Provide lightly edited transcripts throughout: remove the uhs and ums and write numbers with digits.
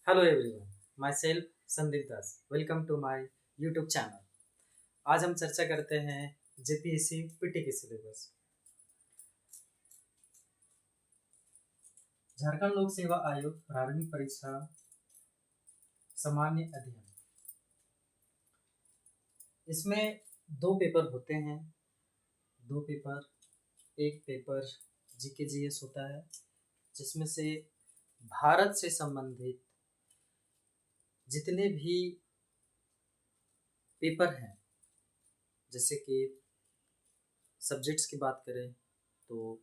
Hello everyone, myself Sandeep Das. Welcome to my YouTube channel. आज हम चर्चा करते हैं जेपीएससी पीटी के सिलेबस। झारखंड लोक सेवा आयोग प्रारंभिक परीक्षा सामान्य अध्ययन। इसमें दो पेपर होते हैं। दो पेपर, एक पेपर जीके जीएस होता है जिसमें से भारत से संबंधित जितने भी पेपर हैं, जैसे कि सब्जेक्ट्स की बात करें तो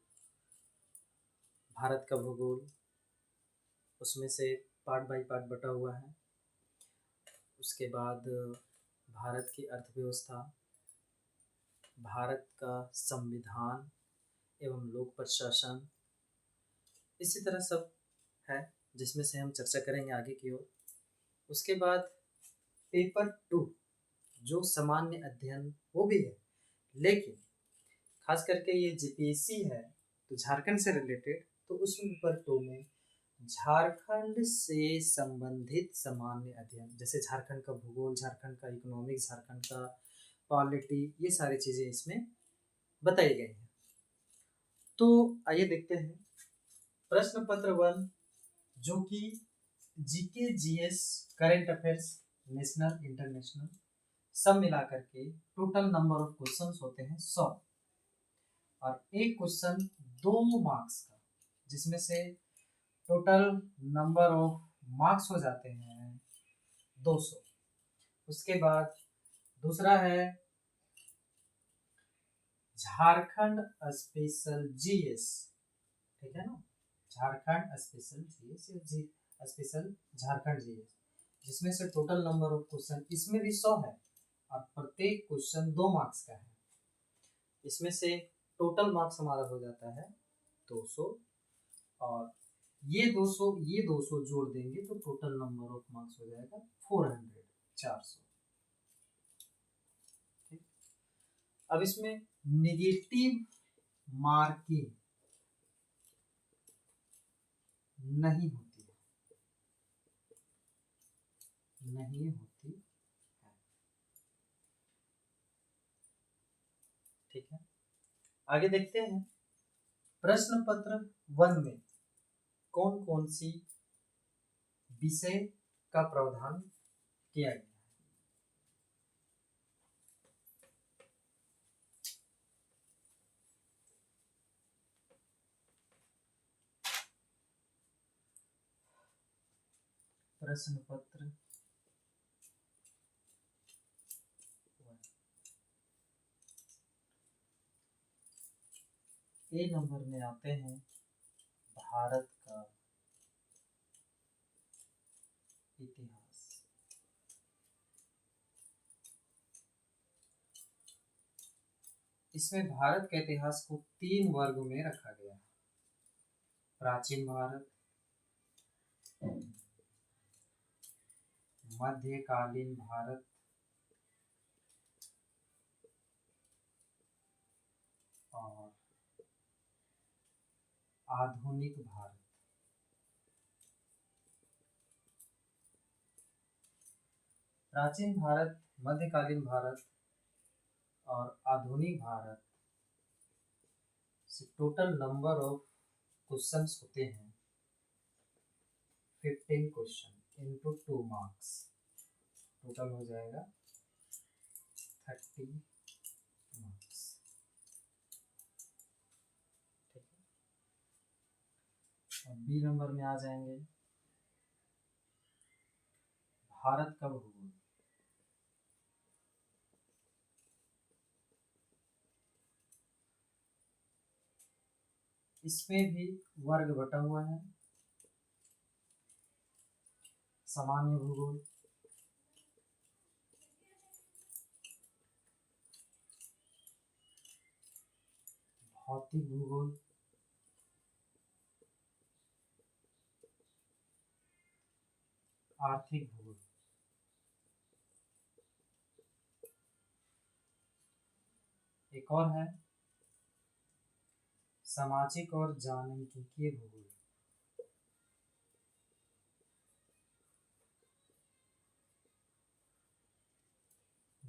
भारत का भूगोल, उसमें से पार्ट बाय पार्ट बटा हुआ है। उसके बाद भारत की अर्थव्यवस्था, भारत का संविधान एवं लोक प्रशासन, इसी तरह सब है जिसमें से हम चर्चा करेंगे आगे की ओर। उसके बाद पेपर टू जो सामान्य अध्ययन वो भी है, लेकिन खास करके ये जीपीएससी है तो झारखंड से रिलेटेड, तो उस पेपर टू में झारखंड से संबंधित सामान्य अध्ययन, जैसे झारखंड का भूगोल, झारखंड का इकोनॉमिक्स, झारखंड का पॉलिटी, ये सारी चीज़ें इसमें बताई गई हैं। तो आइए देखते हैं प्रश्न पत्र वन, जो कि GK GS current affairs national international सब मिलाकर के टोटल नंबर ऑफ क्वेश्चंस होते हैं 100, और एक क्वेश्चन 2 मार्क्स का, जिसमें से टोटल नंबर ऑफ मार्क्स हो जाते हैं 200। उसके बाद दूसरा है झारखंड स्पेशल जीएस, ठीक है ना, झारखंड स्पेशल जीएस या जी स्पेशल झारखंड जीएस, जिसमें से टोटल नंबर ऑफ क्वेश्चन इसमें भी 100 है और प्रत्येक क्वेश्चन 2 मार्क्स का है। इसमें से टोटल मार्क्स हमारा हो जाता है 200, और ये 200 जोड़ देंगे तो टोटल नंबर ऑफ मार्क्स हो जाएगा 400, 400। ठीक। अब इसमें नेगेटिव मार्किंग नहीं होती है, नहीं होती है। ठीक है, आगे देखते हैं प्रश्न पत्र वन में कौन कौन सी विषय का प्रावधान किया गया। प्रश्न पत्र ए नंबर में आते हैं भारत का इतिहास। इसमें भारत के इतिहास को 3 वर्ग में रखा गया है। प्राचीन भारत, मध्यकालीन भारत और आधुनिक भारत। प्राचीन भारत, मध्यकालीन भारत और आधुनिक भारत से टोटल नंबर ऑफ क्वेश्चंस होते हैं 15 क्वेश्चन इंटू 2 मार्क्स, टोटल हो जाएगा 30 मार्क्स। ठीक है, अब बी नंबर में आ जाएंगे भारत का भूगोल। इसमें भी वर्ग बटा हुआ है, सामान्य भूगोल, भौतिक भूगोल, आर्थिक भूगोल। एक और है सामाजिक और जनसांख्यिकीय भूगोल।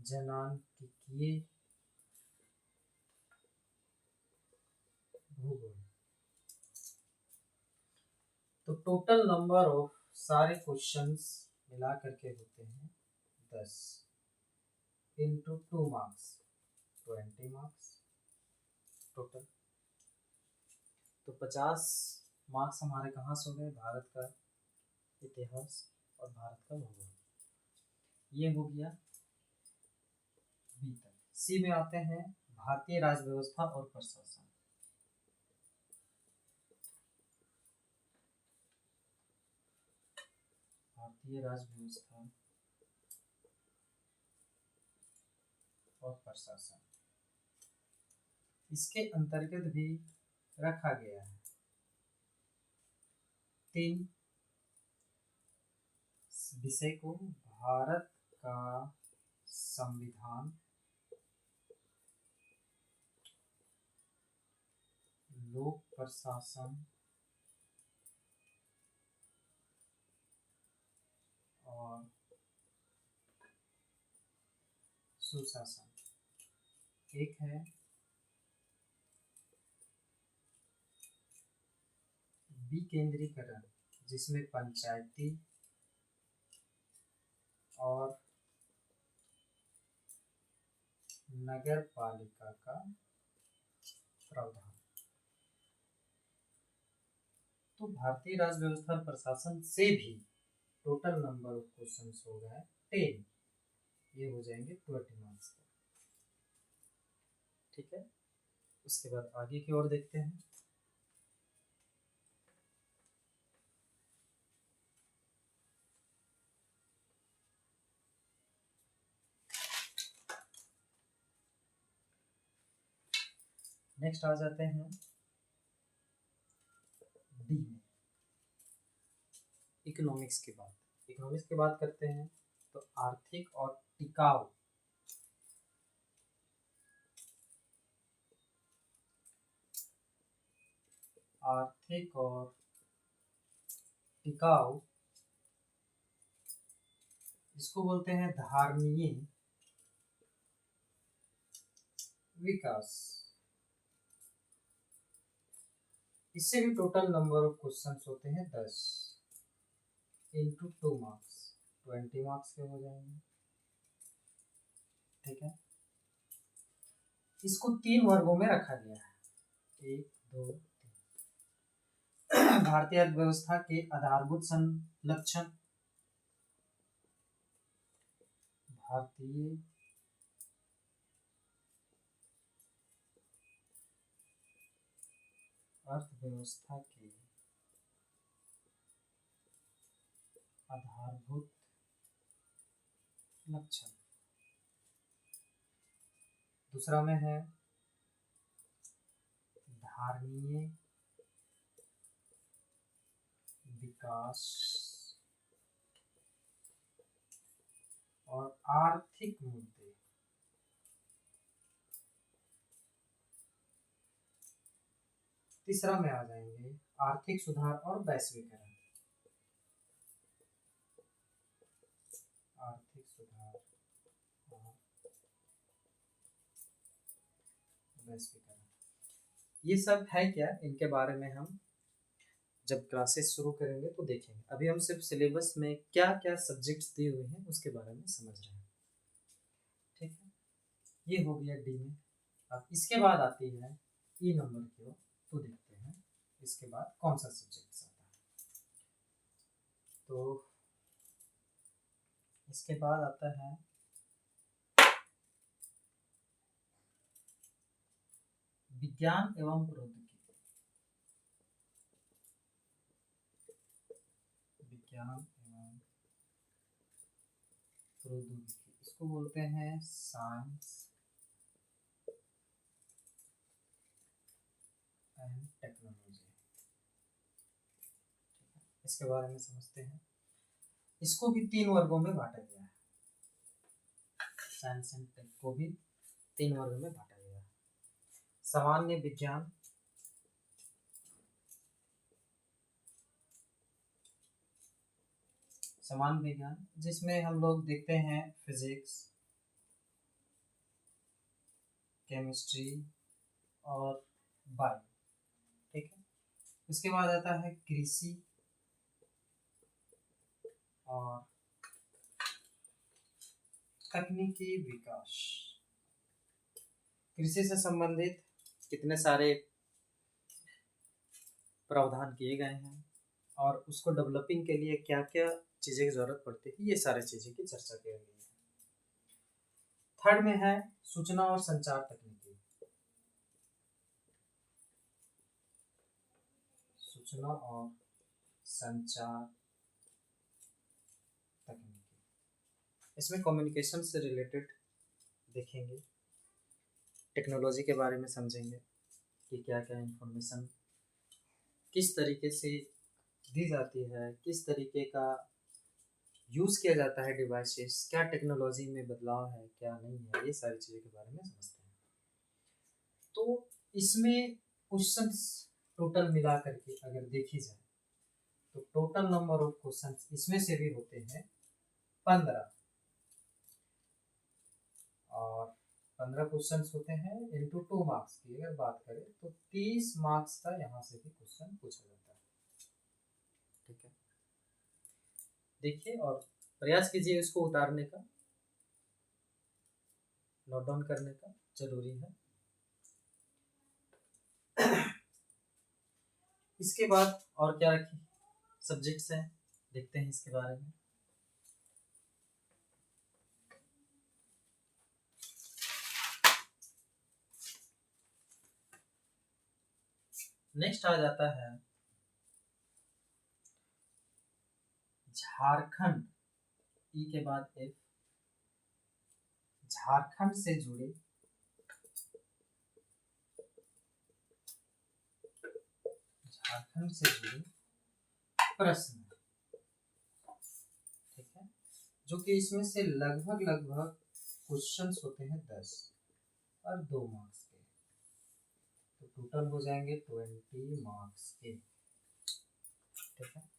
जनांकीय भूगोल। तो टोटल नंबर ऑफ सारे क्वेश्चंस मिला करके होते हैं 10 इंटू 2 मार्क्स 20 मार्क्स टोटल। तो 50 मार्क्स हमारे कहाँ से हो गए? भारत का इतिहास और भारत का भूगोल। ये हो गया बी तक। सी में आते हैं भारतीय राज्य व्यवस्था और प्रशासन। भारतीय राज्य व्यवस्था और प्रशासन, इसके अंतर्गत भी रखा गया है 3 विषय को। भारत का संविधान, लोक प्रशासन और सुशासन। एक है विकेंद्रीकरण, जिसमें पंचायती और नगर पालिका का प्रावधान। तो भारतीय राज्य व्यवस्था और प्रशासन से भी टोटल नंबर ऑफ क्वेश्चन हो गए 10। ये हो जाएंगे 20 मार्क्स के। ठीक है, उसके बाद आगे की ओर देखते हैं। नेक्स्ट आ जाते हैं डी में, इकोनॉमिक्स की बात। इकोनॉमिक्स की बात करते हैं तो आर्थिक और टिकाऊ इसको बोलते हैं धारणीय विकास। इससे भी टोटल नंबर ऑफ क्वेश्चन होते हैं 10 इंटू 2 मार्क्स 20 मार्क्स के हो जाएंगे। ठीक है, इसको 3 वर्गों में रखा गया है, 1 2 3। भारतीय अर्थव्यवस्था के आधारभूत संलक्षण, भारतीय अर्थव्यवस्था के आधारभूत लक्षण। दूसरा में है धारणीय विकास और आर्थिक मुद्दे। तीसरा में आ जाएंगे आर्थिक सुधार और वैश्वीकरण। आर्थिक सुधार और वैश्वीकरण, ये सब है क्या, इनके बारे में हम जब क्लासेस शुरू करेंगे तो देखेंगे। अभी हम सिर्फ सिलेबस में क्या क्या सब्जेक्ट्स दिए हुए हैं उसके बारे में समझ रहे हैं। ठीक है, ये हो गया डी में। अब इसके बाद आती है ई नंबर की ओर, तो देखते हैं इसके बाद कौन सा सब्जेक्ट आता है। तो इसके बाद आता है विज्ञान एवं प्रौद्योगिकी। विज्ञान एवं प्रौद्योगिकी, इसको बोलते हैं साइंस एंड टेक्नोलॉजी। इसके बारे में समझते हैं। इसको भी 3 वर्गों में बांटा गया है, साइंस एंड टेक को भी 3 वर्गों में बांटा गया है। सामान्य विज्ञान, जिसमें हम लोग देखते हैं फिजिक्स, केमिस्ट्री और बायो, ठीक है। उसके बाद आता है कृषि और तकनीकी विकास। कृषि से संबंधित कितने सारे प्रावधान किए गए हैं और उसको डेवलपिंग के लिए क्या क्या चीज़ें की ज़रूरत पड़ती है, ये सारी चीज़ें की चर्चा की गई है। थर्ड में है सूचना और संचार तकनीकी। सूचना और संचार तकनीकी, इसमें कम्युनिकेशन से रिलेटेड देखेंगे, टेक्नोलॉजी के बारे में समझेंगे कि क्या क्या इंफॉर्मेशन किस तरीके से दी जाती है, किस तरीके का यूज़ किया जाता है डिवाइसेस, क्या टेक्नोलॉजी में बदलाव है क्या नहीं है, ये सारी चीज़ों के बारे में समझते हैं। तो इसमें क्वेश्चंस टोटल मिला करके अगर देखी जाए तो टोटल नंबर ऑफ क्वेश्चंस इसमें से भी होते हैं 15, और 15 क्वेश्चंस होते हैं इंटू 2 मार्क्स की अगर बात करें तो 30 मार्क्स का यहाँ से भी क्वेश्चन पूछा जाता है, ठीक है। देखिए और प्रयास कीजिए इसको उतारने का, नोट डाउन करने का जरूरी है। इसके बाद और क्या रखी सब्जेक्ट्स हैं, देखते हैं इसके बारे में। नेक्स्ट आ जाता है झारखंड, ई के बाद एफ, झारखंड से जुड़े प्रश्न, ठीक है, जो कि इसमें से लगभग क्वेश्चंस होते हैं 10 और 2 मार्क्स के, तो टोटल हो जाएंगे 20 मार्क्स के, ठीक है।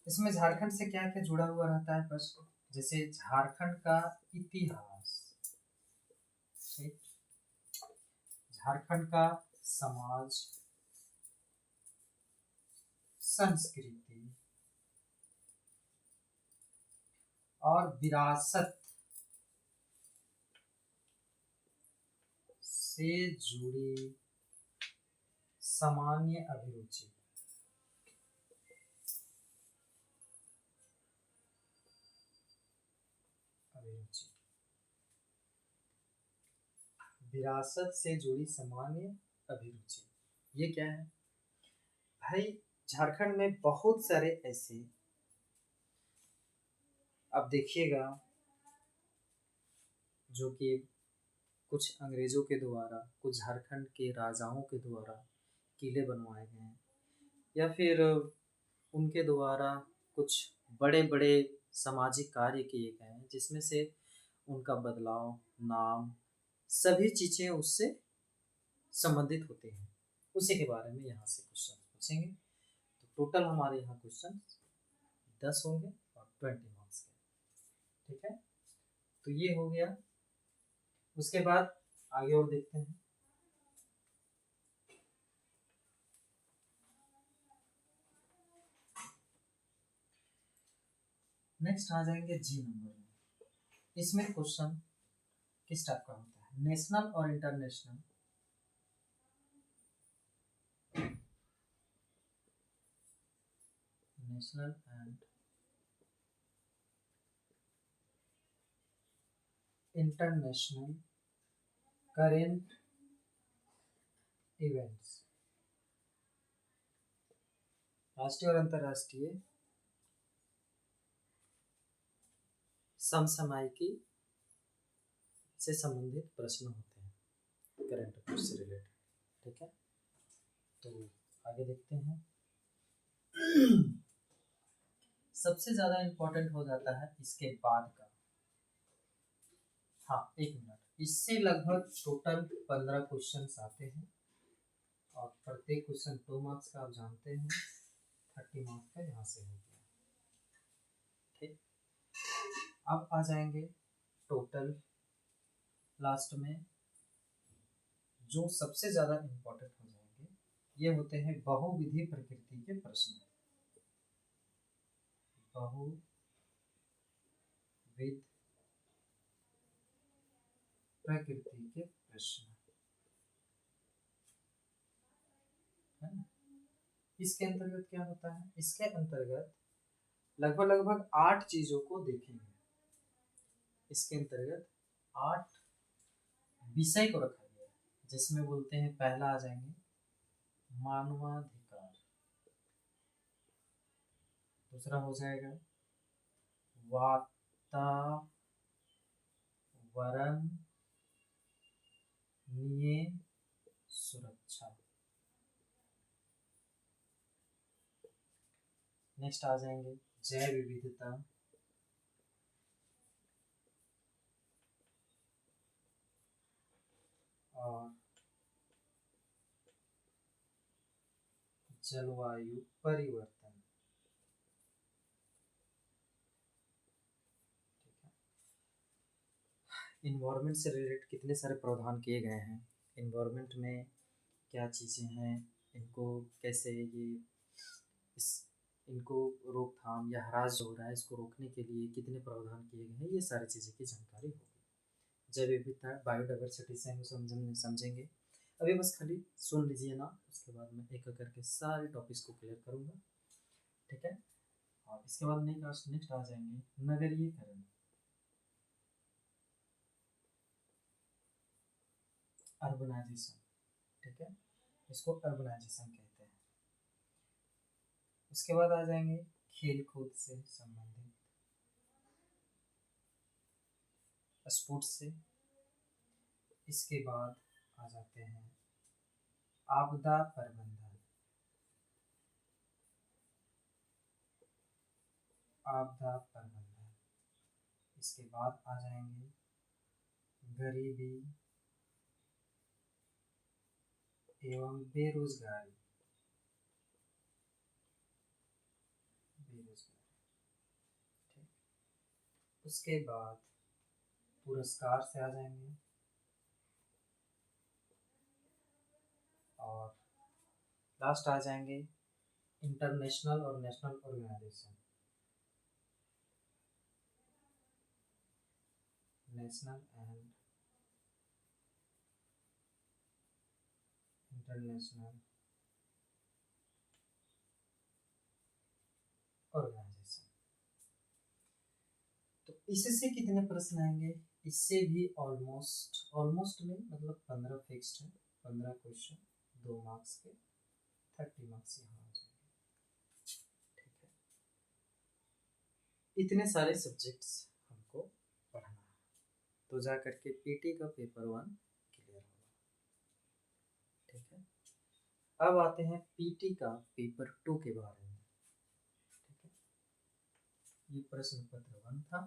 इसमें झारखंड से क्या क्या जुड़ा हुआ रहता है प्रश्न, जैसे झारखंड का इतिहास, ठीक, झारखंड का समाज, संस्कृति और विरासत से जुड़ी सामान्य अभिरुचि, विरासत से जुड़ी सामान्य अभिरुचि, ये क्या है भाई? झारखंड में बहुत सारे ऐसे, अब देखिएगा, जो कि कुछ अंग्रेजों के द्वारा, कुछ झारखंड के राजाओं के द्वारा किले बनवाए गए हैं, या फिर उनके द्वारा कुछ बड़े बड़े सामाजिक कार्य किए गए हैं, जिसमें से उनका बदलाव, नाम, सभी चीज़ें उससे संबंधित होते हैं, उसी के बारे में यहाँ से क्वेश्चन पूछेंगे। तो टोटल हमारे यहाँ क्वेश्चन 10 होंगे और 20 मार्क्स के, ठीक है। तो ये हो गया। उसके बाद आगे और देखते हैं। नेक्स्ट आ जाएंगे जी नंबर में। इसमें क्वेश्चन किस टाइप का होता है? नेशनल और international, national and international current events, राष्ट्रीय और अंतर्राष्ट्रीय समसामयिकी से संबंधित प्रश्न होते हैं, करंट अफेयर्स से रिलेटेड, ठीक है। तो आगे देखते हैं। सबसे ज्यादा इंपॉर्टेंट हो जाता है इसके बाद का, हाँ एक मिनट, इससे लगभग टोटल 15 क्वेश्चन आते हैं और प्रत्येक क्वेश्चन 2 मार्क्स का, आप जानते हैं 30 मार्क्स का यहाँ से हो गया, ठीक। अब आ जाएंगे टोटल लास्ट में जो सबसे ज़्यादा इम्पोर्टेंट हो जाएंगे ये होते हैं बहुविधि प्रकृति के प्रश्न। बहुविध प्रकृति के प्रश्न है ना। इसके अंतर्गत क्या होता है, इसके अंतर्गत लगभग लगभग 8 चीजों को देखेंगे। इसके अंतर्गत 8 विषय को रखा गया है, जिसमें बोलते हैं पहला आ जाएंगे मानवाधिकार, दूसरा हो जाएगा वातावरणीय सुरक्षा, नेक्स्ट आ जाएंगे जैव विविधता, और जलवायु परिवर्तन। इन्वायरमेंट से रिलेटेड कितने सारे प्रावधान किए गए हैं, इन्वायरमेंट में क्या चीज़ें हैं, इनको कैसे ये इस इनको रोकथाम या ह्रास जो हो रहा है इसको रोकने के लिए कितने प्रावधान किए गए हैं, ये सारी चीज़ें की जानकारी होगी। जैव विविधता बायोडाइवर्सिटी से हम समझेंगे। अभी बस खाली सुन लीजिए ना, उसके बाद मैं एक एक करके सारे टॉपिक्स को क्लियर करूँगा, ठीक है। और इसके बाद नेक्स्ट आ जाएंगे नगरीयकरण, अर्बनाइजेशन, ठीक है, इसको अर्बनाइजेशन कहते हैं। उसके बाद आ जाएंगे खेल कूद से संबंधित, स्पोर्ट्स से। इसके बाद आ जाते हैं आपदा प्रबंधन, आपदा प्रबंधन। इसके बाद आ जाएंगे गरीबी एवं बेरोजगारी, ठीक। उसके बाद पुरस्कार से आ जाएंगे, और लास्ट आ जाएंगे इंटरनेशनल और national organisation, national and international organisation. तो इससे कितने प्रश्न आएंगे, इससे भी ऑलमोस्ट में मतलब 15 फिक्स्ड है, 15 क्वेश्चन 2 मार्क्स के, 30 मार्क्स यहाँ आ जाएंगे, ठीक है। इतने सारे सब्जेक्ट्स हमको पढ़ना है, तो जा करके पीटी का पेपर 1 क्लियर होगा, ठीक है। अब आते हैं पीटी का पेपर 2 के बारे में, ठीक है। ये प्रश्न पत्र 1 था,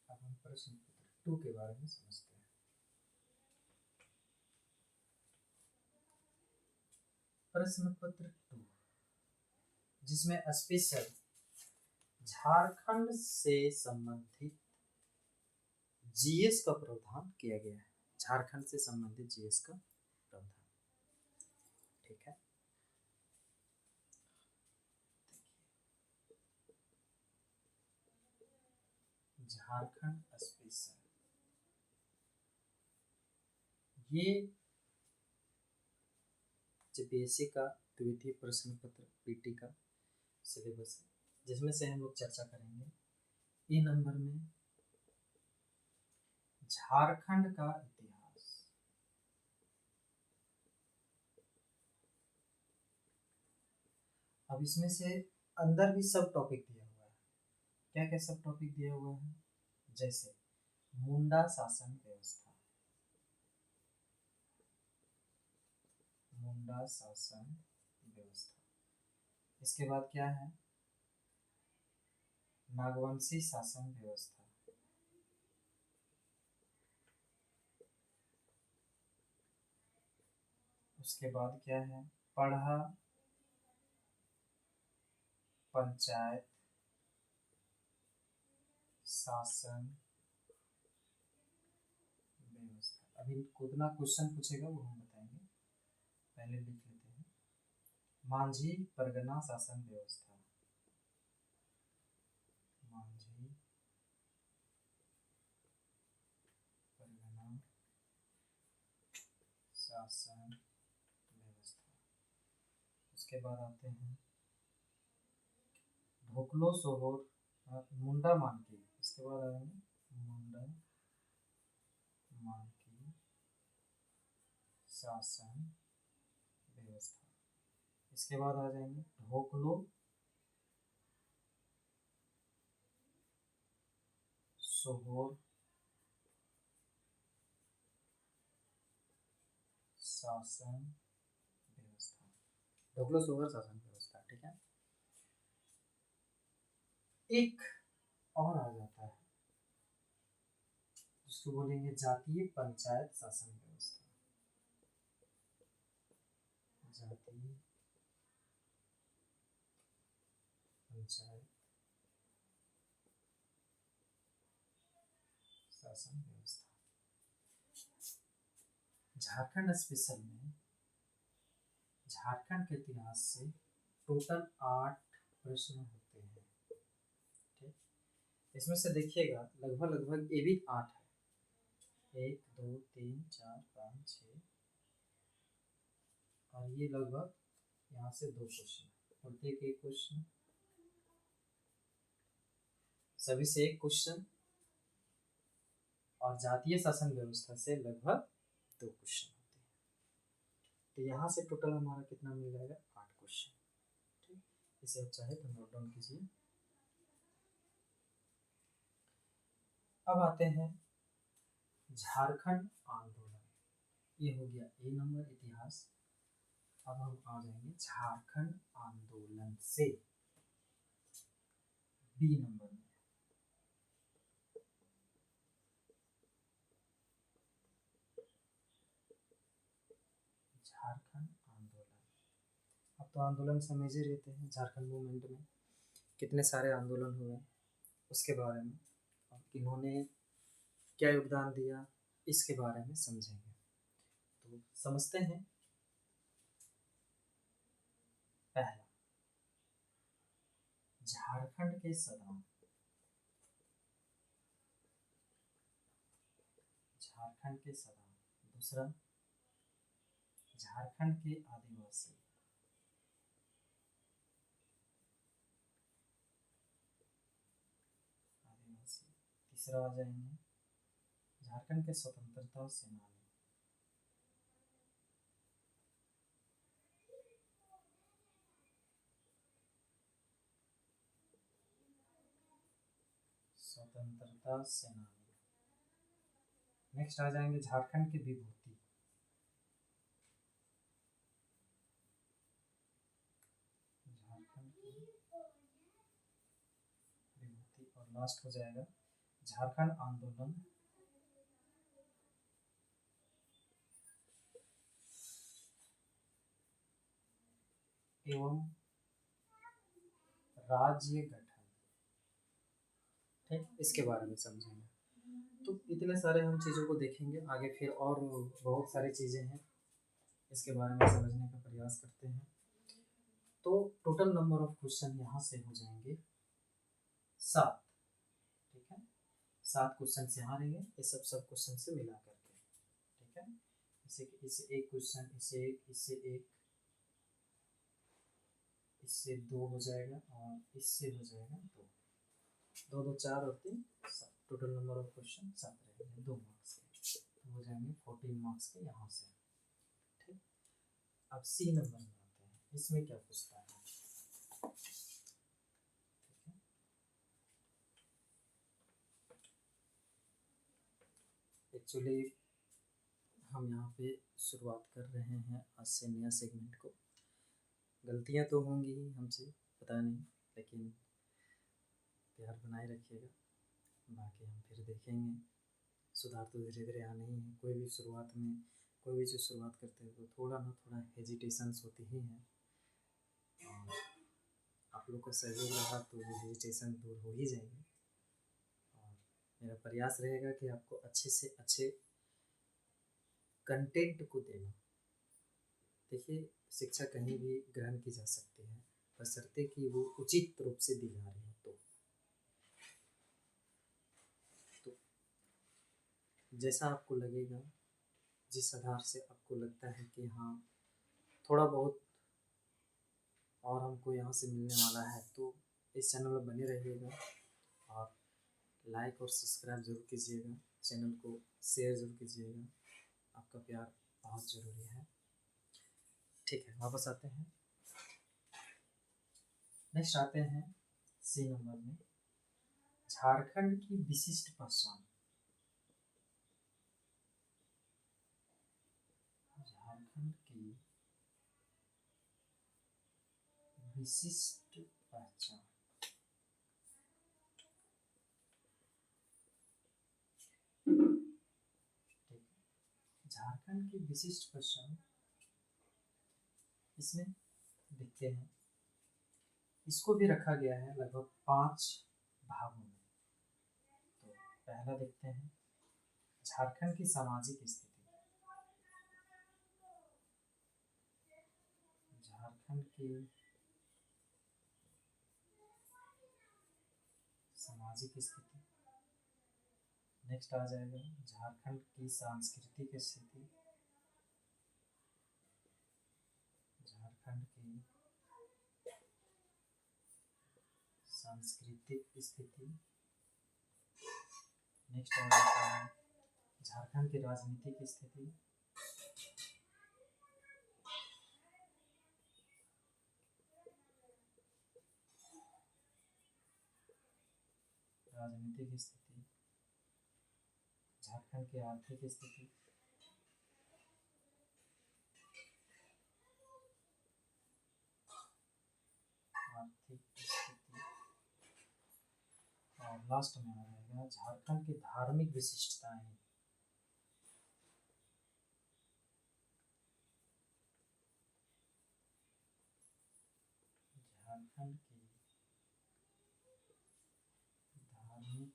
अब हम प्रश्न पत्र 2 के बारे में समझते हैं। प्रश्न पत्र 2, जिसमें स्पेशल झारखंड से संबंधित जीएस का प्रावधान किया गया है, झारखंड से संबंधित जीएस का प्रावधान, ठीक है। झारखंड स्पेशल, ये जेपीएससी का द्वितीय प्रश्न पत्र पीटी का सिलेबस है, जिसमें से हम लोग चर्चा करेंगे ई नंबर में झारखंड का इतिहास। अब इसमें से अंदर भी सब टॉपिक दिया हुआ है, क्या क्या सब टॉपिक दिया हुआ है, जैसे मुंडा शासन व्यवस्था, मुंडा शासन व्यवस्था। इसके बाद क्या है, नागवंशी शासन व्यवस्था, उसके बाद क्या है, पढ़ा पंचायत शासन व्यवस्था। अभी कितना क्वेश्चन पूछेगा वो हम बताएंगे, पहले लिख लेते हैं। मांझी परगना शासन व्यवस्था, मांझी परगना शासन व्यवस्था। उसके बाद आते हैं ढोकलो सोहोर मुंडा मानकी। इसके बाद आएंगे मुंडा मानकी शासन व्यवस्था। इसके बाद आ जाएंगे ढोकलो सोहोर शासन व्यवस्था, ढोकलो सोहोर शासन व्यवस्था। ठीक है, एक और आ जाता है जिसको बोलेंगे जातीय पंचायत शासन व्यवस्था, जातीय पंचायत शासन व्यवस्था। झारखंड स्पेशल में झारखंड के इतिहास से टोटल 8 प्रश्न होते हैं। ठीक, इसमें से देखिएगा लगभग ये भी 8 है, 1 2 3 4 5 6, और ये लगभग यहाँ से 2 क्वेश्चन, प्रत्येक एक क्वेश्चन, सभी से एक क्वेश्चन, और जातीय शासन व्यवस्था से लगभग 2 क्वेश्चन होते हैं। तो यहाँ से टोटल हमारा कितना मिल जाएगा, 8 क्वेश्चन। ठीक, इसे आप चाहे तो नोट डाउन कीजिए। अब आते हैं झारखंड आंदोलन, ये हो गया ए नंबर इतिहास। अब हम आ जाएंगे झारखंड आंदोलन से बी नंबर में। झारखंड आंदोलन, अब तो आंदोलन समझे रहते हैं, झारखंड मूवमेंट में कितने सारे आंदोलन हुए उसके बारे में, और इन्होंने क्या योगदान दिया इसके बारे में समझेंगे। तो समझते हैं। पहला, झारखंड के सदाम, झारखंड के सदाम। दूसरा, झारखंड के आदिवासी, आदिवासी। तीसरा आ जाएंगे झारखंड के स्वतंत्रता सेनानी, स्वतंत्रता सेनानी। नेक्स्ट आ जाएंगे झारखंड की विभूति, झारखंड की विभूति। और लास्ट हो जाएगा झारखंड आंदोलन एवं राज्य गठन। ठीक, इसके बारे में समझेंगे। तो इतने सारे हम चीज़ों को देखेंगे आगे, फिर और बहुत सारी चीज़ें हैं इसके बारे में समझने का प्रयास करते हैं। तो टोटल नंबर ऑफ क्वेश्चन यहाँ से हो जाएंगे 7। ठीक है, 7 क्वेश्चन यहाँ रहेंगे, ये सब क्वेश्चन से मिला करके। ठीक है, इससे एक क्वेश्चन, इससे एक, इससे 2 हो जाएगा, और इससे हो जाएगा 2, 2 2 4 और 3 7। टोटल नंबर ऑफ क्वेश्चन 7 रहेंगे, 2 मार्क्स के, तो हो जाएंगे 14 मार्क्स के यहाँ से। ठीक, अब सी नंबर में आते हैं, इसमें क्या पूछता है। एक्चुअली हम यहाँ पे शुरुआत कर रहे हैं आज से नया सेगमेंट को, गलतियाँ तो होंगी ही हमसे, पता नहीं, लेकिन प्यार बनाए रखिएगा, बाकी हम फिर देखेंगे। सुधार तो धीरे धीरे आने ही है। कोई भी शुरुआत में कोई भी चीज़ शुरुआत करते हैं तो थोड़ा ना थोड़ा हेजिटेशंस होती ही हैं, और आप लोग का सहयोग रहा तो वो हेजिटेशन दूर हो ही जाएंगे। और मेरा प्रयास रहेगा कि आपको अच्छे से अच्छे कंटेंट को देना, देखिए, शिक्षा कहीं भी ग्रहण की जा सकती है, बशर्ते कि वो उचित रूप से दी जा रही हो तो जैसा आपको लगेगा, जिस आधार से आपको लगता है कि हाँ, थोड़ा बहुत और हमको यहाँ से मिलने वाला है, तो इस चैनल में बने रहिएगा और लाइक और सब्सक्राइब ज़रूर कीजिएगा, चैनल को शेयर ज़रूर कीजिएगा। आपका प्यार बहुत ज़रूरी है। ठीक है, वापस आते हैं। नेक्स्ट आते हैं सी नंबर में, झारखंड की विशिष्ट पहचान। झारखंड की विशिष्ट पहचान। ठीक है, झारखंड की विशिष्ट पहचान इसमें देखते हैं, इसको भी रखा गया है लगभग 5 भागों में। तो पहला देखते हैं, झारखंड की सामाजिक स्थिति। झारखंड की सामाजिक स्थिति। नेक्स्ट आ जाएगा झारखंड की सांस्कृतिक स्थिति। झारखंड की सांस्कृतिक स्थिति। नेक्स्ट आ जाता है झारखंड की राजनीतिक स्थिति। राजनीतिक स्थिति, झारखंड की आर्थिक स्थिति, आर्थिक स्थिति, और लास्ट में आ जाएगा झारखंड की धार्मिक विशिष्टताएं। झारखंड की धार्मिक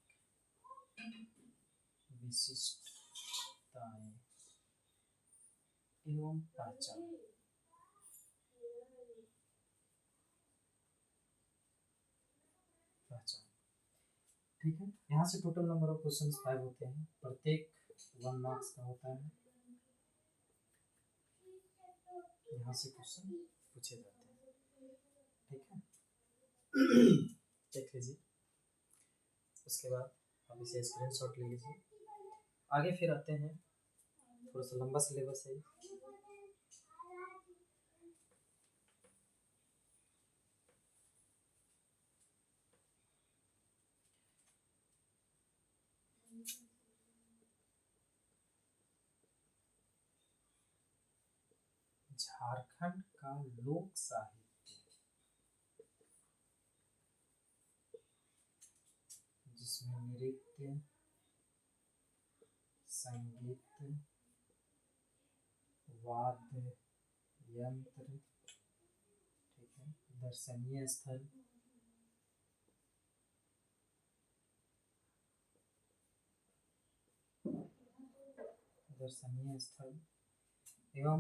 विशिष्टताएं एवं पहचान। पहचान, ठीक है। यहाँ से टोटल नंबर ऑफ क्वेश्चंस 5 होते हैं, प्रत्येक 1 मार्क्स का होता है। यहाँ से क्वेश्चन पूछे जाते हैं, ठीक है। देख लीजिए, उसके बाद आप इसे स्क्रीनशॉट ले लीजिए। आगे फिर आते हैं, थोड़ा सा लंबा सिलेबस है। झारखंड का लोक साहित्य, जिसमें नृत्य, संगीत, वाद्य यंत्र, ठीक है, दर्शनीय स्थल, एवं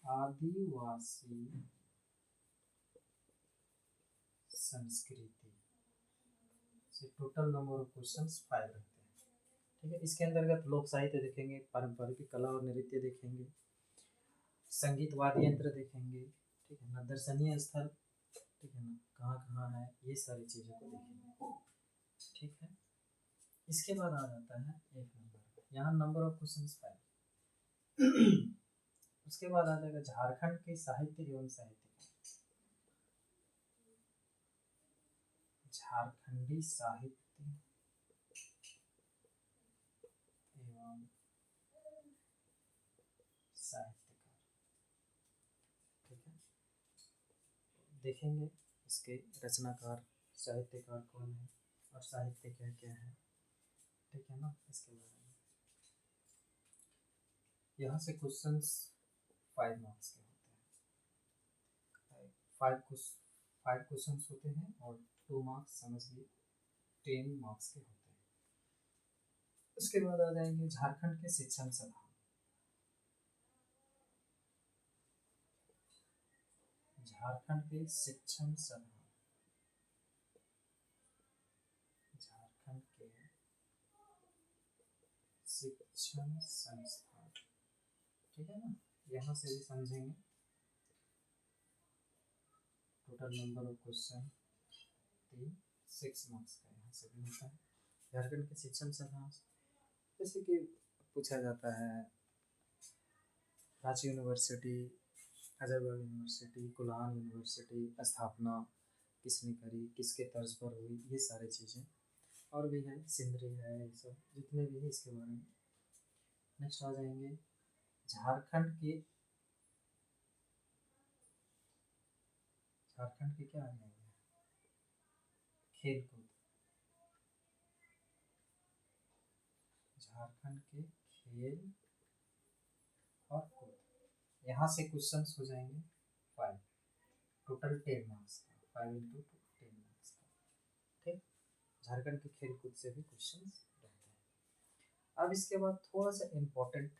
आदिवासी संस्कृति से टोटल नंबर ऑफ क्वेश्चंस 5 रहते हैं, ठीक है। इसके अंतर्गत लोक साहित्य देखेंगे, पारंपरिक कला और नृत्य देखेंगे, संगीत वाद्य यंत्र देखेंगे, ठीक है ना, दर्शनीय स्थल, ठीक है ना, कहाँ कहाँ है, ये सारी चीज़ों को देखेंगे, ठीक है। इसके बाद आ जाता है 1 नंबर, यहाँ नंबर ऑफ क्वेश्चंस 5। उसके बाद आ जाएगा झारखंड के साहित्य एवं साहित्यकार। झारखंडी साहित्य एवं साहित्यकार, ठीक है। देखेंगे इसके रचनाकार, साहित्यकार कौन है और साहित्य क्या क्या है, ठीक है ना। इसके बारे में यहाँ से क्वेश्चंस 5 मार्क्स के होते हैं, 5 क्वेश्चंस होते हैं और 2 मार्क्स समझिए 10 मार्क्स के होते हैं। उसके बाद आ जाएंगे झारखंड के शिक्षण साधन। झारखंड के शिक्षण संस्थान, झारखंड के शिक्षण संस्थान, ठीक है ना। यहाँ से भी समझेंगे। Total number of question 6 marks का यहाँ से भी होता है। झारखंड के शिक्षण संस्थान जैसे कि पूछा जाता है रांची यूनिवर्सिटी, हैदराबाद यूनिवर्सिटी, कुलान यूनिवर्सिटी स्थापना किसने करी, किसके तर्ज पर हुई, ये सारी चीज़ें। और भी है, सिंदरी है, ये सब जितने भी है इसके बारे में। नेक्स्ट आ जाएंगे झारखंड के क्या आ जाएंगे, खेल कूद। झारखंड के खेल और कूद, यहाँ से क्वेश्चंस हो जाएंगे 5, टोटल 10 मार्क्स का, 5 इंटू 10 मार्क्स का, ठीक। झारखंड के खेल कूद से भी क्वेश्चंस रहते हैं। अब इसके बाद थोड़ा सा इम्पोर्टेंट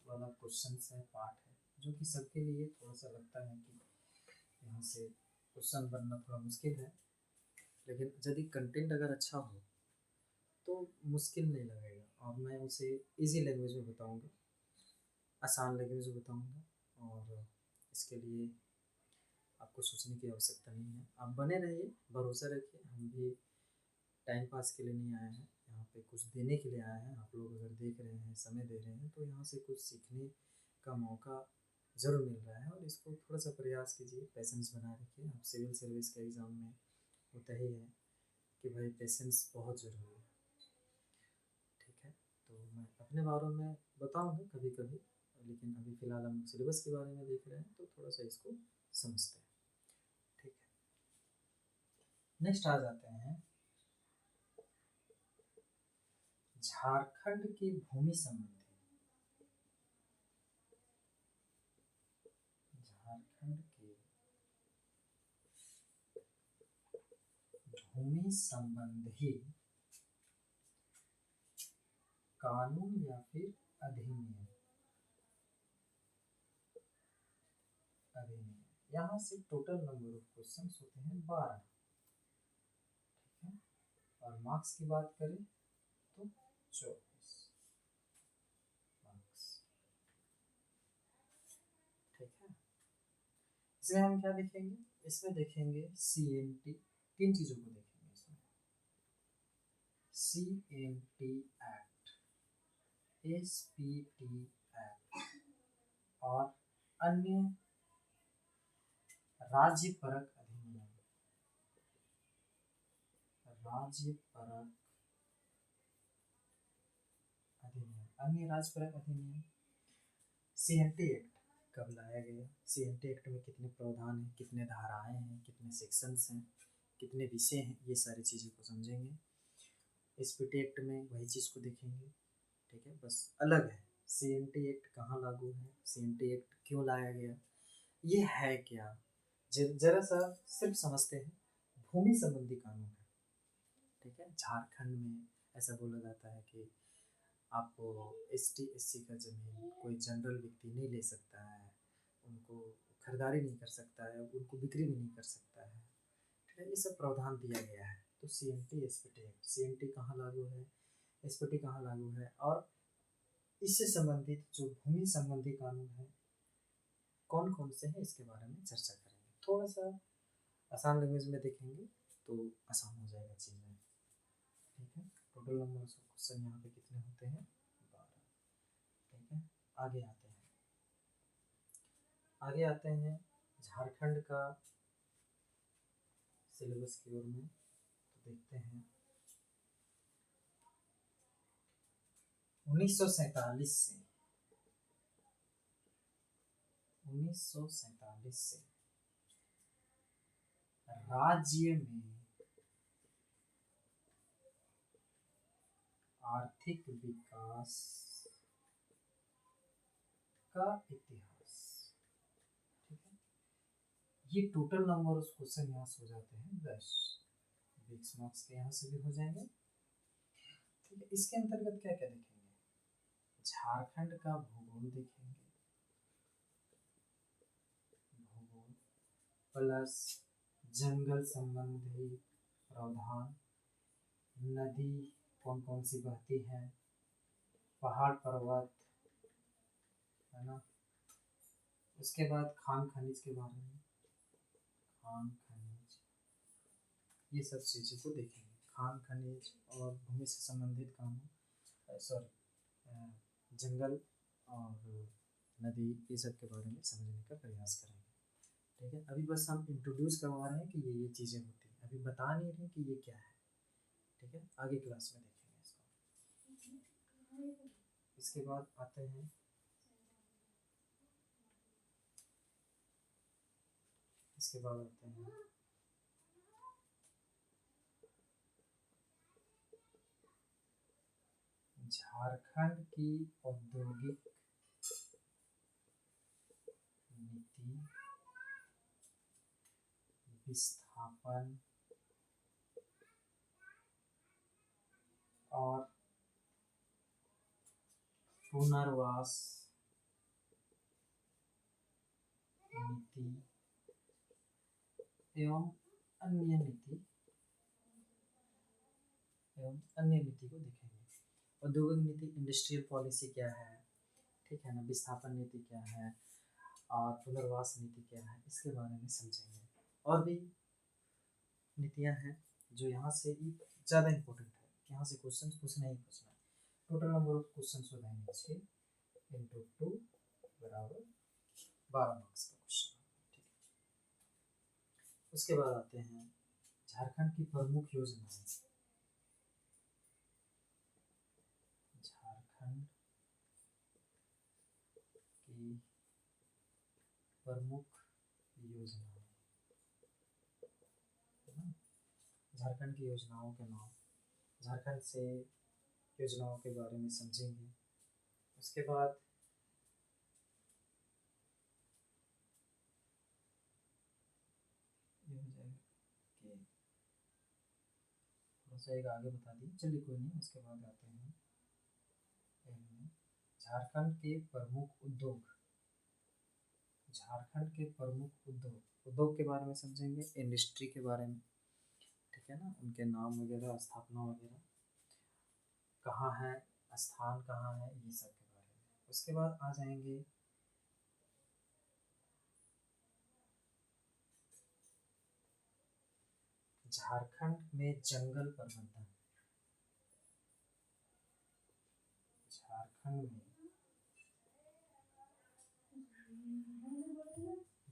वाला क्वेश्चंस है, पार्ट है, जो कि सबके लिए थोड़ा सा लगता है कि यहाँ से क्वेश्चन बनना थोड़ा मुश्किल है, लेकिन यदि कंटेंट अगर अच्छा हो तो मुश्किल नहीं लगेगा। और मैं उसे इजी लैंग्वेज में बताऊंगा, आसान लैंग्वेज में बताऊंगा, और इसके लिए आपको सोचने की आवश्यकता नहीं है। आप बने रहिए, भरोसा रखिए, हम भी टाइम पास के लिए नहीं आए हैं, यहाँ पे कुछ देने के लिए आए हैं। आप लोग अगर देख रहे हैं, समय दे रहे हैं, तो यहाँ से कुछ सीखने का मौका ज़रूर मिल रहा है। और इसको थोड़ा सा प्रयास कीजिए, पेशेंस बनाए रखिए। आप सिविल सर्विस के एग्ज़ाम में होता ही है कि भाई पेशेंस बहुत ज़रूरी है, ठीक है। तो मैं अपने बारे में बताऊँगा कभी कभी, लेकिन अभी फ़िलहाल हम सिलेबस के बारे में देख रहे हैं, तो थोड़ा सा इसको समझते हैं, ठीक है। नेक्स्ट आ जाते हैं झारखंड की भूमि संबंधी, झारखंड के भूमि संबंधी कानून या फिर अधिनियम, अधिनियम। यहाँ से टोटल नंबर ऑफ क्वेश्चन होते हैं 12, ठीक है। और मार्क्स की बात करें तो 24 मार्क्स, ठीक है। इसमें हम क्या देखेंगे, इसमें देखेंगे CNT, 3 चीज़ों को देखेंगे इसमें। CNT एक्ट, SPT एक्ट और अन्य राज्य परक अधिनियम, राज्य परक अधिनियम, अन्य राज्य परक अधिनियम। CNT एक्ट कब लाया गया, CNT एक्ट में कितने प्रावधान हैं, कितने धाराएं हैं, कितने सेक्शंस हैं, कितने विषय हैं, ये सारी चीज़ों को समझेंगे। SPT एक्ट में वही चीज़ को देखेंगे, ठीक है। बस अलग है, CNT एक्ट कहाँ लागू है, CNT एक्ट क्यों लाया गया, ये है क्या, जरा सा सिर्फ समझते हैं। भूमि संबंधी कानून है, ठीक है। झारखंड में ऐसा बोला जाता है कि आपको ST SC का ज़मीन कोई जनरल व्यक्ति नहीं ले सकता है, उनको खरीदारी नहीं कर सकता है, उनको बिक्री भी नहीं कर सकता है, ठीक है। ये सब प्रावधान दिया गया है। तो CNT SPT एक्ट, CNT कहाँ लागू है, SPT कहाँ लागू है, और इससे संबंधित जो भूमि संबंधी कानून है कौन कौन से हैं, इसके बारे में चर्चा करेंगे। थोड़ा सा आसान लैंग्वेज में देखेंगे तो आसान हो जाएगा चीज़ें, ठीक है। टोटल नंबर ऑफ क्वेश्चन यहाँ पे कितने होते हैं, 12, ठीक है। आगे आते हैं, आगे आते हैं झारखंड का सिलेबस की ओर में, तो देखते हैं 1947 से 1947 से राज्य में आर्थिक विकास का इतिहास, ठीक है। ये टोटल नंबर ऑफ क्वेश्चन यहाँ से हो जाते हैं 10, 20 मार्क्स के यहाँ से भी हो जाएंगे, ठीक है। इसके अंतर्गत क्या क्या देखेंगे, झारखंड का भूगोल देखेंगे, भूगोल, प्लस जंगल संबंधी प्रावधान, नदी कौन कौन सी बहती है, पहाड़ पर्वत, है ना। उसके बाद खान खनिज के बारे में, खान खनिज, ये सब चीज़ों को देखेंगे। खान खनिज और भूमि से संबंधित कानून, सॉरी, जंगल और नदी, ये सब के बारे में समझने का प्रयास करेंगे। ठीक है, अभी बस हम इंट्रोड्यूस करवा रहे हैं कि ये चीज़ें होती हैं, अभी बता नहीं रहे कि ये क्या है। ठीक है, आगे क्लास में देखेंगे इसको। इसके बाद आते हैं झारखंड की औद्योगिक नीति, विस्थापन और पुनर्वास नीति एवं अन्य नीति को देखेंगे। औद्योगिक नीति, इंडस्ट्रियल पॉलिसी क्या है, ठीक है ना, विस्थापन नीति क्या है और पुनर्वास नीति क्या है, इसके बारे में समझेंगे। और भी नीतियां हैं जो यहाँ से ही ज़्यादा इम्पोर्टेंट है, यहाँ से क्वेश्चन पूछना ही पूछना है। टोटल नंबर ऑफ क्वेश्चन हो जाएंगे 6 इंटू 2 बराबर 12 मार्क्स का क्वेश्चन। ठीक है, उसके बाद आते हैं झारखंड की प्रमुख योजनाएं। झारखंड की प्रमुख योजनाएं, झारखंड की योजनाओं के नाम, झारखंड से योजनाओं के बारे में समझेंगे। उसके बाद ये हो जाएगा कि थोड़ा सा एक आगे बता दिए, चलिए कोई नहीं। उसके बाद आते हैं झारखंड के प्रमुख उद्योग, झारखंड के प्रमुख उद्योग के बारे में समझेंगे, इंडस्ट्री के बारे में, ठीक है ना, उनके नाम वगैरह, स्थापना वगैरह, कहाँ है, स्थान कहाँ है, ये सब के बारे में। उसके बाद आ जाएंगे झारखंड में जंगल प्रबंधन, झारखंड में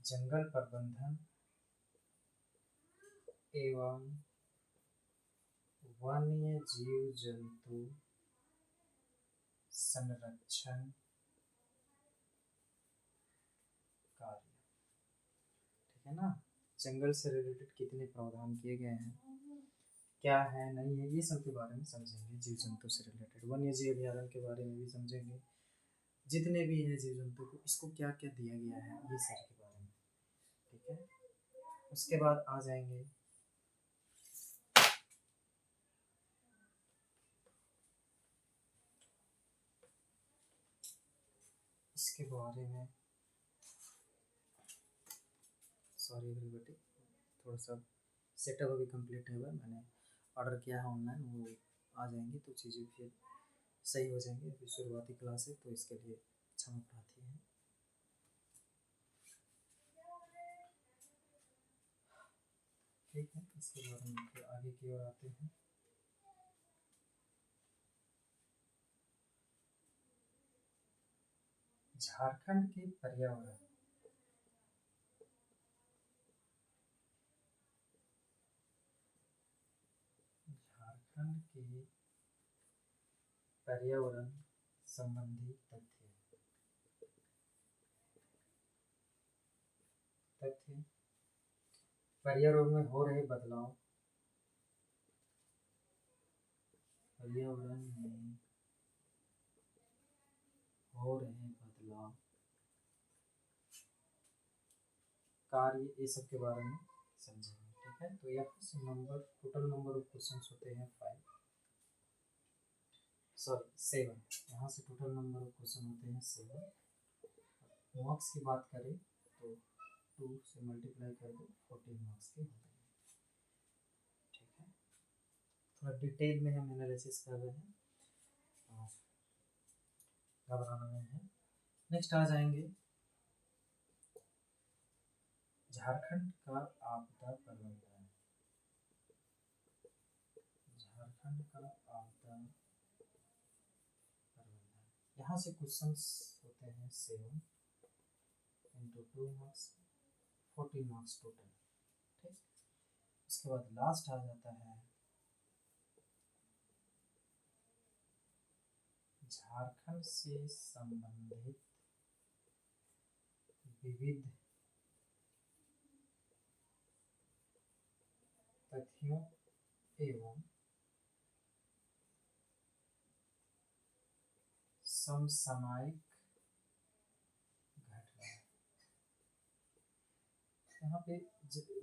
जंगल प्रबंधन एवं वन्य जीव जंतु संरक्षण कार्य, ठीक है ना। जंगल से रिलेटेड कितने प्रावधान किए गए हैं, क्या है नहीं है, ये सब के बारे में समझेंगे। जीव जंतु से रिलेटेड वन्य जीव अभ्यारण्य के बारे में भी समझेंगे, जितने भी हैं जीव जंतु को, इसको क्या क्या दिया गया है, ये सब के बारे में। ठीक है, उसके बाद आ जाएंगे इसके बारे में, सॉरी एवरीबॉडी, थोड़ा सा सेटअप अभी कंप्लीट है, मैंने ऑर्डर किया है ऑनलाइन, वो आ जाएंगी तो चीज़ें फिर सही हो जाएंगी। अभी शुरुआती क्लास है तो इसके लिए क्षमा प्रार्थी है। ठीक है, इसके बाद हम फिर आगे की ओर आते हैं। झारखंड के पर्यावरण, झारखंड के पर्यावरण संबंधी तथ्य, पर्यावरण में हो रहे बदलाव, पर्यावरण में हो रहे बदलाव, कार्य, ये सब के बारे में समझेंगे। ठीक है, तो यहाँ number, total number of question होते हैं 7। यहाँ से टोटल नंबर ऑफ क्वेश्चन होते हैं 7। मार्क्स की बात करें तो 2 से मल्टीप्लाई कर दो, 14 मार्क्स की हो जाएगी। ठीक है, थोड़ा डिटेल में हम एनालिसिस कर रहे हैं और घबराना नहीं है। नेक्स्ट आ जाएंगे झारखंड का आपदा प्रबंधन। झारखंड का आपदा प्रबंधन, यहाँ से क्वेश्चंस होते हैं 7 इंटू 2 मार्क्स, 14 मार्क्स टोटल। ठीक, उसके बाद लास्ट आ जाता है झारखंड से संबंधित विविध तथ्यों एवं समसामयिक घटनाएं। यहाँ पे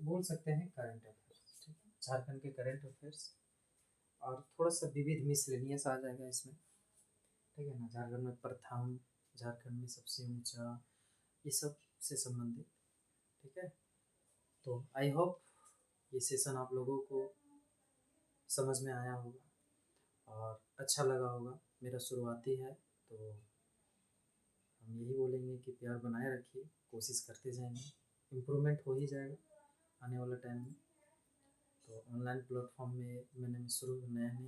बोल सकते हैं करंट अफेयर्स। ठीक है, झारखंड के करंट अफेयर्स और थोड़ा सा विविध मिसलेनियस आ जाएगा इसमें। ठीक है ना, झारखंड में प्रथम, झारखंड में सबसे ऊंचा, ये सब से संबंधित। ठीक है, तो आई होप ये सेशन आप लोगों को समझ में आया होगा और अच्छा लगा होगा। मेरा शुरुआती है तो हम यही बोलेंगे कि प्यार बनाए रखिए, कोशिश करते जाएंगे, इम्प्रूवमेंट हो ही जाएगा आने वाला टाइम में। तो ऑनलाइन प्लेटफॉर्म में मैंने शुरू नया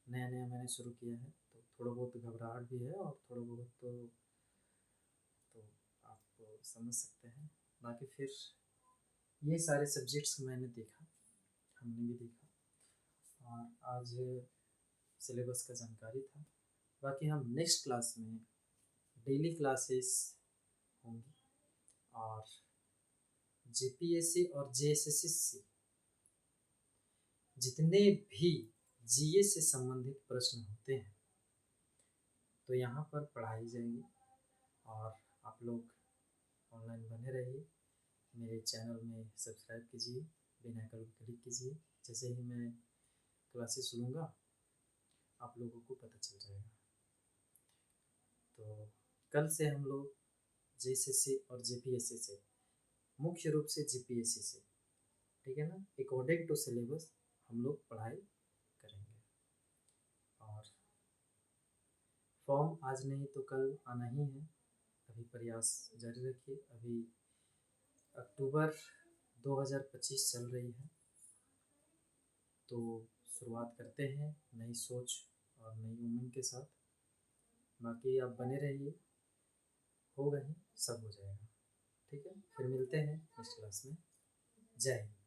मैंने शुरू किया है, तो थोड़ा बहुत घबराहट भी है और थोड़ा बहुत तो आप समझ सकते हैं। बाकी फिर ये सारे सब्जेक्ट्स मैंने देखा, हमने भी देखा और आज सिलेबस का जानकारी था। बाकी हम नेक्स्ट क्लास में डेली क्लासेस होंगी और जीपीएससी और जेएसएससी से जितने भी जीए से संबंधित प्रश्न होते हैं तो यहाँ पर पढ़ाई जाएगी और आप लोग ऑनलाइन बने रहिए। मेरे चैनल में सब्सक्राइब कीजिए, बेल आइकन को क्लिक कीजिए। जैसे ही मैं क्लासेस लूँगा आप लोगों को पता चल जाएगा। तो कल से हम लोग जेएसएससी और जीपीएससी से, मुख्य रूप से जीपीएससी से, ठीक है ना, अकॉर्डिंग टू सिलेबस हम लोग पढ़ाई करेंगे। और फॉर्म आज नहीं तो कल आना ही है, अभी प्रयास जारी रखिए। अभी अक्टूबर 2025 चल रही है, तो शुरुआत करते हैं नई सोच और नई उम्मीद के साथ। बाकी आप बने रहिए, होगा ही, सब हो जाएगा। ठीक है, फिर मिलते हैं नेक्स्ट क्लास में। जय हिंद।